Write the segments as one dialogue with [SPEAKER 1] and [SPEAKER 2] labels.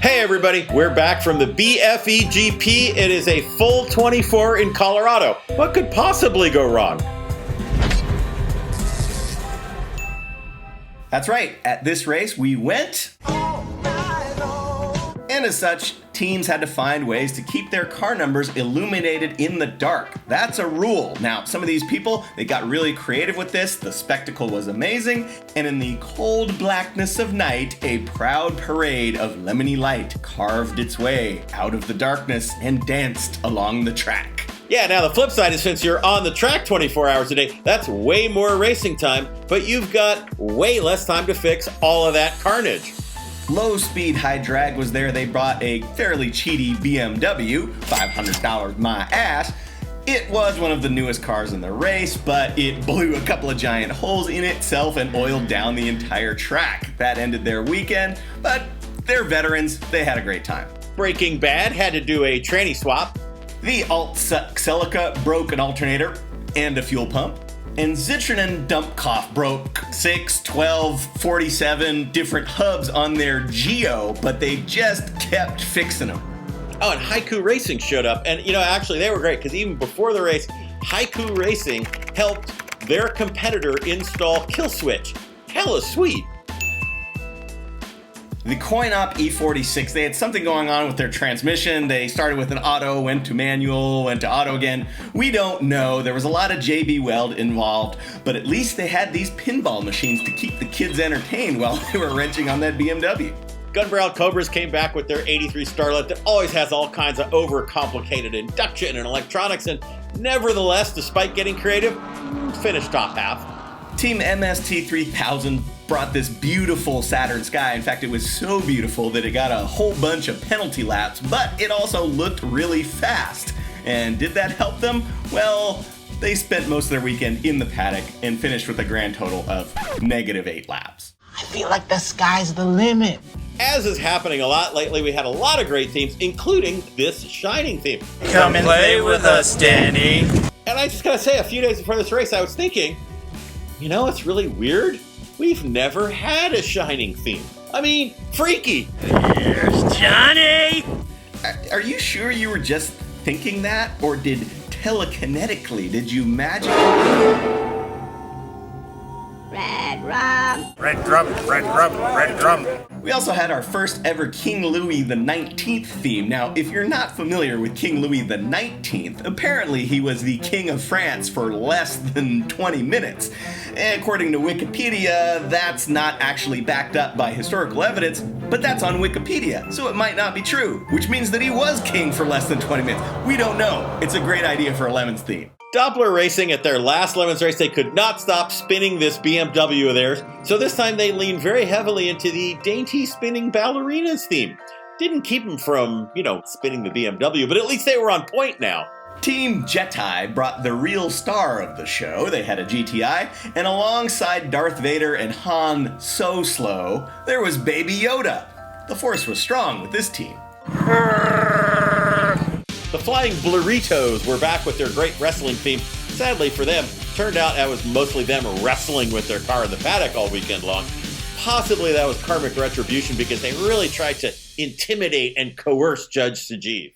[SPEAKER 1] Hey everybody, we're back from the BFEGP. It is a full 24 in Colorado. What could possibly go wrong?
[SPEAKER 2] That's right, at this race we went, and as such, teams had to find ways to keep their car numbers illuminated in the dark. That's a rule. Now, some of these people, they got really creative with this. The spectacle was amazing, and in the cold blackness of night, a proud parade of lemony light carved its way out of the darkness and danced along the track.
[SPEAKER 1] Yeah, now the flip side is since you're on the track 24 hours a day, that's way more racing time, but you've got way less time to fix all of that carnage.
[SPEAKER 2] Low Speed High Drag was there. They brought a fairly cheaty BMW, $500 my ass. It was one of the newest cars in the race, but it blew a couple of giant holes in itself and oiled down the entire track. That ended their weekend, but they're veterans. They had a great time.
[SPEAKER 1] Breaking Bad had to do a tranny swap.
[SPEAKER 2] The Alt-Celica broke an alternator and a fuel pump. And Zitron and Dumpkoff broke 6, 12, 47 different hubs on their Geo, but they just kept fixing them.
[SPEAKER 1] Oh, and Haiku Racing showed up. And, actually they were great because even before the race, Haiku Racing helped their competitor install Kill Switch. Hella sweet.
[SPEAKER 2] The Coin-Op E46, they had something going on with their transmission. They started with an auto, went to manual, went to auto again. We don't know. There was a lot of JB Weld involved, but at least they had these pinball machines to keep the kids entertained while they were wrenching on that BMW.
[SPEAKER 1] Gunbarrel Cobras came back with their 83 Starlet that always has all kinds of overcomplicated induction and electronics, and nevertheless, despite getting creative, finished top half.
[SPEAKER 2] Team MST 3000 brought this beautiful Saturn Sky. In fact, it was so beautiful that it got a whole bunch of penalty laps, but it also looked really fast. And did that help them? Well, they spent most of their weekend in the paddock and finished with a grand total of -8 laps.
[SPEAKER 3] I feel like the sky's the limit.
[SPEAKER 1] As is happening a lot lately, we had a lot of great themes, including this Shining theme.
[SPEAKER 4] Come and play with us, Danny.
[SPEAKER 1] And I just gotta say, a few days before this race, I was thinking, it's really weird. We've never had a Shining theme. I mean, freaky.
[SPEAKER 4] Here's Johnny.
[SPEAKER 2] Are you sure you were just thinking that? Or did did you magically...
[SPEAKER 5] Red rum.
[SPEAKER 4] Red drum, red drum, red drum.
[SPEAKER 2] We also had our first ever King Louis the 19th theme. Now, if you're not familiar with King Louis the 19th, apparently he was the King of France for less than 20 minutes. According to Wikipedia, that's not actually backed up by historical evidence, but that's on Wikipedia, so it might not be true, which means that he was king for less than 20 minutes. We don't know. It's a great idea for a Lemons theme.
[SPEAKER 1] Doppler Racing, at their last Lemons race, they could not stop spinning this BMW of theirs, so this time they leaned very heavily into the dainty spinning ballerinas theme. Didn't keep them from, spinning the BMW, but at least they were on point now.
[SPEAKER 2] Team Jedi brought the real star of the show. They had a GTI, and alongside Darth Vader and Han So-Slow, there was Baby Yoda. The force was strong with this team.
[SPEAKER 1] The Flying Blurritos were back with their great wrestling theme. Sadly for them, turned out that was mostly them wrestling with their car in the paddock all weekend long. Possibly that was karmic retribution because they really tried to intimidate and coerce Judge Sajeev.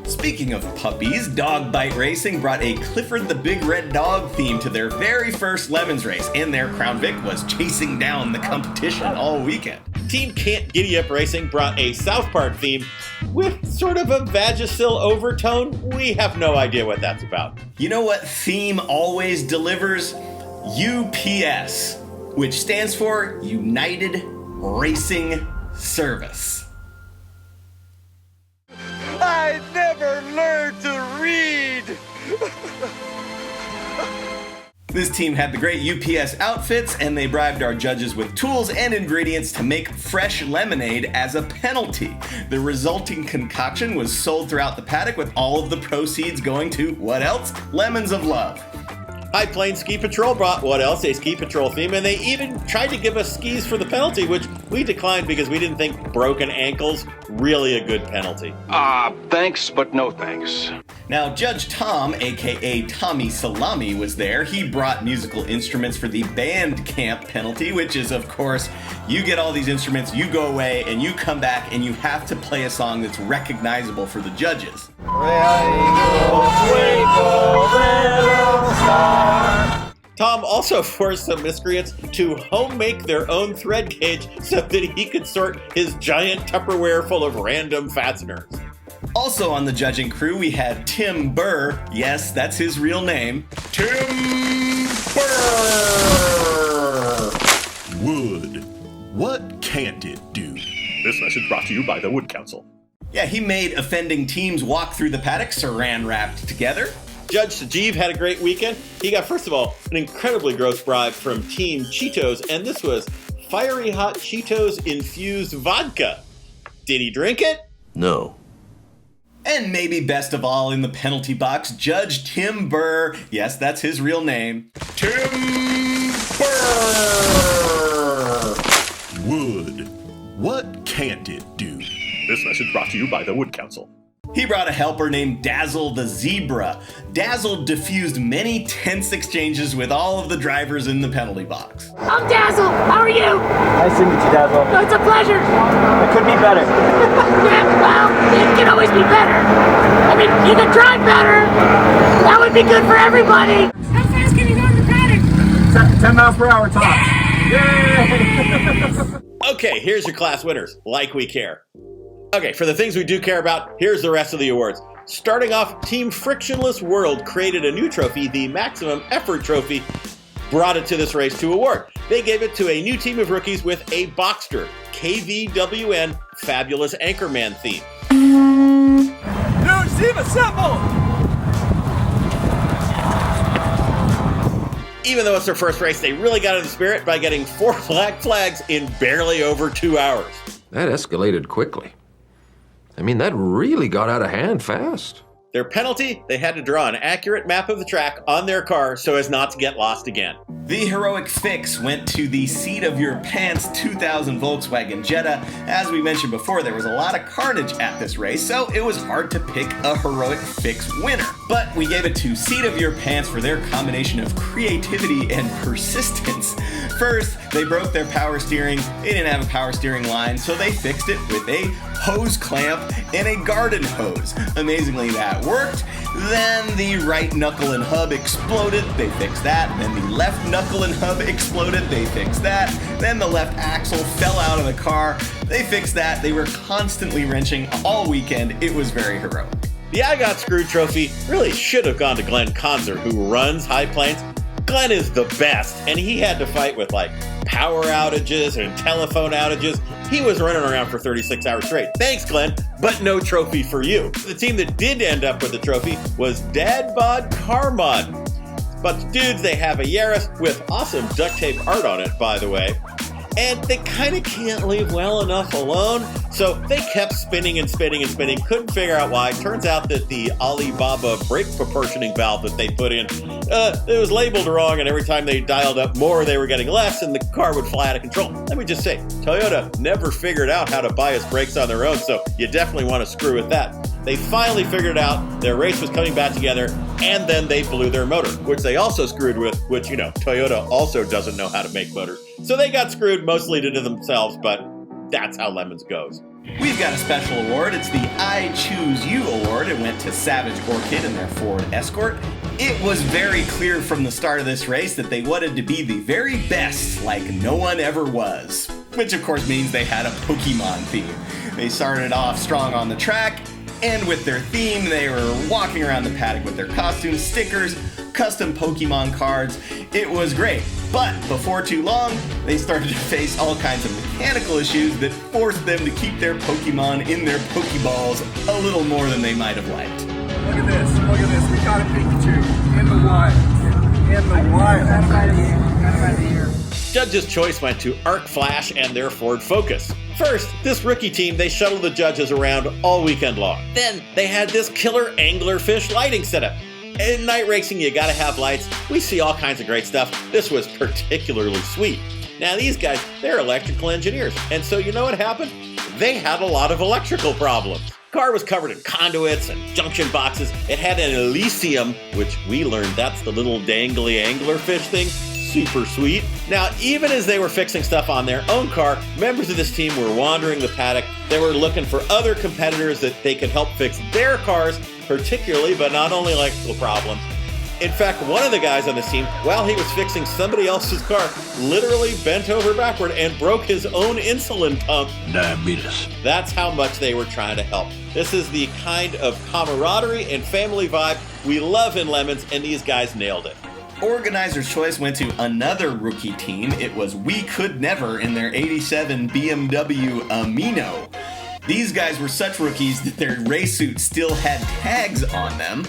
[SPEAKER 2] Speaking of puppies, Dog Bite Racing brought a Clifford the Big Red Dog theme to their very first Lemons race, and their Crown Vic was chasing down the competition all weekend.
[SPEAKER 1] Team Can't Giddy Up Racing brought a South Park theme with sort of a Vagisil overtone. We have no idea what that's about.
[SPEAKER 2] You know what theme always delivers? UPS, which stands for United Racing Service.
[SPEAKER 6] I never learned to read!
[SPEAKER 2] This team had the great UPS outfits, and they bribed our judges with tools and ingredients to make fresh lemonade as a penalty. The resulting concoction was sold throughout the paddock, with all of the proceeds going to, what else? Lemons of Love.
[SPEAKER 1] High Plains Ski Patrol brought what else? A Ski Patrol theme, and they even tried to give us skis for the penalty, which we declined because we didn't think broken ankles really a good penalty.
[SPEAKER 7] Thanks, but no thanks.
[SPEAKER 2] Now, Judge Tom, aka Tommy Salami, was there. He brought musical instruments for the band camp penalty, which is, of course, you get all these instruments, you go away, and you come back, and you have to play a song that's recognizable for the judges.
[SPEAKER 1] Tom also forced some miscreants to home make their own thread gauge so that he could sort his giant Tupperware full of random fasteners.
[SPEAKER 2] Also on the judging crew, we had Tim Burr. Yes, that's his real name. Tim Burr!
[SPEAKER 5] Wood. What can't it do?
[SPEAKER 7] This message brought to you by the Wood Council.
[SPEAKER 2] Yeah, he made offending teams walk through the paddock saran wrapped together.
[SPEAKER 1] Judge Sajeev had a great weekend. He got, first of all, an incredibly gross bribe from Team Cheetos, and this was fiery hot Cheetos-infused vodka. Did he drink it?
[SPEAKER 5] No.
[SPEAKER 2] And maybe best of all in the penalty box, Judge Tim Burr. Yes, that's his real name. Tim Burr!
[SPEAKER 5] Wood. What can't it do?
[SPEAKER 7] This message brought to you by the Wood Council.
[SPEAKER 2] He brought a helper named Dazzle the Zebra. Dazzle diffused many tense exchanges with all of the drivers in the penalty box.
[SPEAKER 8] I'm Dazzle. How are you?
[SPEAKER 9] Nice to meet you, Dazzle.
[SPEAKER 8] Oh, it's a pleasure.
[SPEAKER 9] It could be better.
[SPEAKER 8] Yeah, well, it can always be better. I mean, you could drive better. That would be good for everybody. How fast can you go in the paddock?
[SPEAKER 9] 10 miles per hour tops. Yay!
[SPEAKER 1] Okay, here's your class winners, like we care. Okay, for the things we do care about, here's the rest of the awards. Starting off, Team Frictionless World created a new trophy, the Maximum Effort Trophy, brought it to this race to award. They gave it to a new team of rookies with a Boxster KVWN Fabulous Anchorman theme.
[SPEAKER 9] New team assemble!
[SPEAKER 1] Even though it's their first race, they really got in the spirit by getting 4 black flags in barely over 2 hours.
[SPEAKER 10] That escalated quickly. I mean, that really got out of hand fast.
[SPEAKER 1] Their penalty, they had to draw an accurate map of the track on their car so as not to get lost again.
[SPEAKER 2] The heroic fix went to the Seat of Your Pants 2000 Volkswagen Jetta. As we mentioned before, there was a lot of carnage at this race, so it was hard to pick a heroic fix winner. But we gave it to Seat of Your Pants for their combination of creativity and persistence. First, they broke their power steering. They didn't have a power steering line, so they fixed it with a hose clamp and a garden hose. Amazingly, that worked. Then the right knuckle and hub exploded. They fixed that. Then the left knuckle and hub exploded. They fixed that. Then the left axle fell out of the car. They fixed that. They were constantly wrenching all weekend. It was very heroic.
[SPEAKER 1] The I Got Screwed trophy really should have gone to Glenn Conzer, who runs High Plains. Glenn is the best, and he had to fight with like power outages and telephone outages. He was running around for 36 hours straight. Thanks, Glenn, but no trophy for you. The team that did end up with the trophy was Dad Bod Car Mod. But the dudes, they have a Yaris with awesome duct tape art on it, by the way. And they kind of can't leave well enough alone, so they kept spinning and spinning and spinning, couldn't figure out why. Turns out that the Alibaba brake proportioning valve that they put in, it was labeled wrong, and every time they dialed up more, they were getting less, and the car would fly out of control. Let me just say, Toyota never figured out how to bias brakes on their own, so you definitely want to screw with that. They finally figured it out, their race was coming back together, and then they blew their motor, which they also screwed with, which, you know, Toyota also doesn't know how to make motors. So they got screwed mostly to themselves, but that's how Lemons goes.
[SPEAKER 2] We've got a special award. It's the I Choose You Award. It went to Savage Orchid and their Ford Escort. It was very clear from the start of this race that they wanted to be the very best, like no one ever was. Which of course means they had a Pokemon theme. They started off strong on the track, and with their theme, they were walking around the paddock with their costumes, stickers, custom Pokemon cards. It was great. But before too long, they started to face all kinds of mechanical issues that forced them to keep their Pokemon in their Pokeballs a little more than they might have liked.
[SPEAKER 9] Look at this. Look at this. We got a Pikachu in the wild. In the wild.
[SPEAKER 1] Judge's choice went to Arc Flash and their Ford Focus. First, this rookie team, they shuttled the judges around all weekend long. Then, they had this killer anglerfish lighting setup. In night racing, you gotta have lights. We see all kinds of great stuff. This was particularly sweet. Now, these guys, they're electrical engineers, and so you know what happened? They had a lot of electrical problems. Car was covered in conduits and junction boxes. It had an Elysium, which we learned that's the little dangly anglerfish thing. Super sweet. Now, even as they were fixing stuff on their own car, members of this team were wandering the paddock. They were looking for other competitors that they could help fix their cars, particularly, but not only electrical problems. In fact, one of the guys on this team, while he was fixing somebody else's car, literally bent over backward and broke his own insulin pump.
[SPEAKER 5] Diabetes.
[SPEAKER 1] That's how much they were trying to help. This is the kind of camaraderie and family vibe we love in Lemons, and these guys nailed it.
[SPEAKER 2] Organizer's choice went to another rookie team. It was We Could Never in their 87 BMW Amino. These guys were such rookies that their race suits still had tags on them,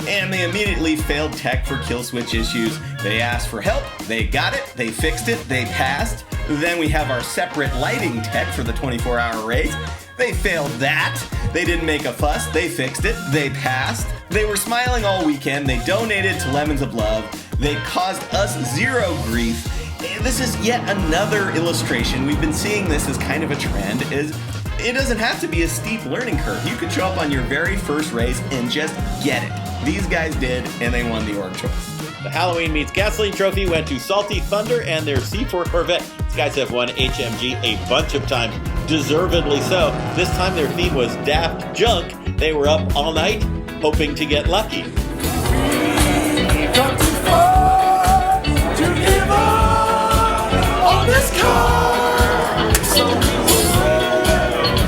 [SPEAKER 2] and they immediately failed tech for kill switch issues. They asked for help, they got it, they fixed it, they passed. Then we have our separate lighting tech for the 24-hour race. They failed that. They didn't make a fuss, they fixed it, they passed. They were smiling all weekend, they donated to Lemons of Love, they caused us zero grief. And this is yet another illustration. We've been seeing this as kind of a trend, is it doesn't have to be a steep learning curve. You could show up on your very first race and just get it. These guys did, and they won the org choice.
[SPEAKER 1] The Halloween Meets Gasoline Trophy went to Salty Thunder and their C4 Corvette. These guys have won HMG a bunch of times, deservedly so. This time their theme was Daft Junk. They were up all night, hoping to get lucky.
[SPEAKER 9] We've come too far to give up on this car. So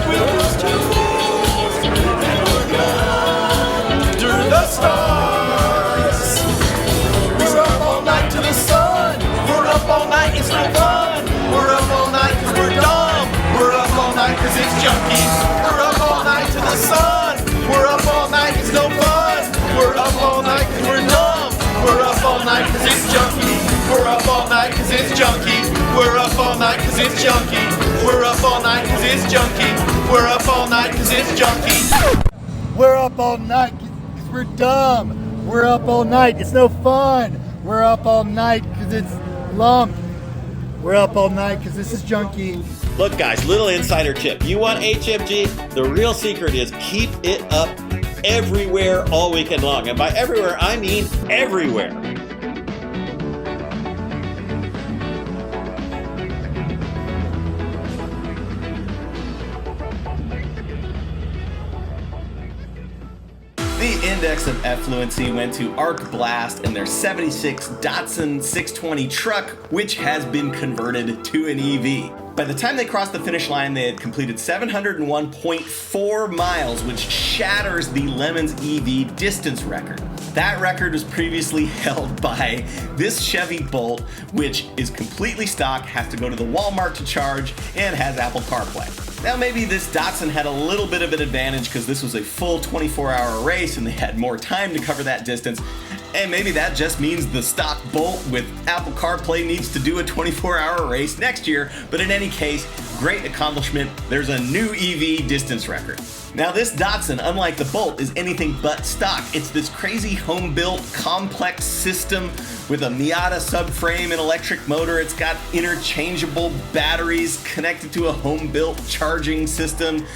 [SPEAKER 9] we'll lose tools and we're gone under the stars. We're up all night to the sun. We're up all night, it's no fun. We're up all night cause we're dumb. We're up all night cause it's junky. We're up all night to the sun. We're up all night, it's no fun. We're up all night cause we're numb. We're up all night cause it's junky. We're up all night cause it's junky. We're up all night cause it's junky. We're up all night cause it's junky. We're up all night cause it's junky.
[SPEAKER 11] We're up all night cause we're dumb. We're up all night, it's no fun. We're up all night cause it's lump. We're up all night cause this is junky.
[SPEAKER 1] Look guys, little insider tip. You want HMG? The real secret is keep it up everywhere all weekend long. And by everywhere, I mean everywhere.
[SPEAKER 2] The index of effluency went to Arc Blast and their 76 Datsun 620 truck, which has been converted to an EV. By the time they crossed the finish line, they had completed 701.4 miles, which shatters the Lemons EV distance record. That record was previously held by this Chevy Bolt, which is completely stock, has to go to the Walmart to charge, and has Apple CarPlay. Now maybe this Datsun had a little bit of an advantage because this was a full 24-hour race and they had more time to cover that distance. And maybe that just means the stock Bolt with Apple CarPlay needs to do a 24-hour race next year. But in any case, great accomplishment. There's a new EV distance record. Now this Datsun, unlike the Bolt, is anything but stock. It's this crazy home-built complex system with a Miata subframe and electric motor. It's got interchangeable batteries connected to a home-built charging system,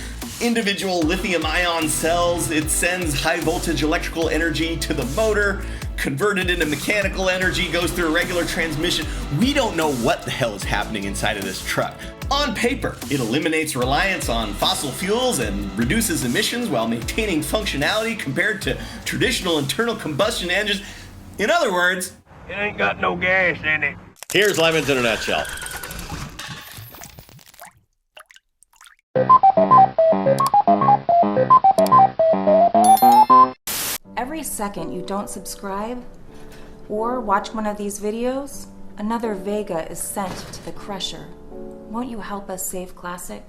[SPEAKER 2] individual lithium-ion cells. It sends high-voltage electrical energy to the motor, converted into mechanical energy, goes through a regular transmission. We don't know what the hell is happening inside of this truck. On paper, it eliminates reliance on fossil fuels and reduces emissions while maintaining functionality compared to traditional internal combustion engines. In other words,
[SPEAKER 6] It ain't got no gas in it.
[SPEAKER 1] Here's Lemons in a nutshell.
[SPEAKER 12] Every second you don't subscribe or watch one of these videos, another Vega is sent to the crusher. Won't you help us save Classic?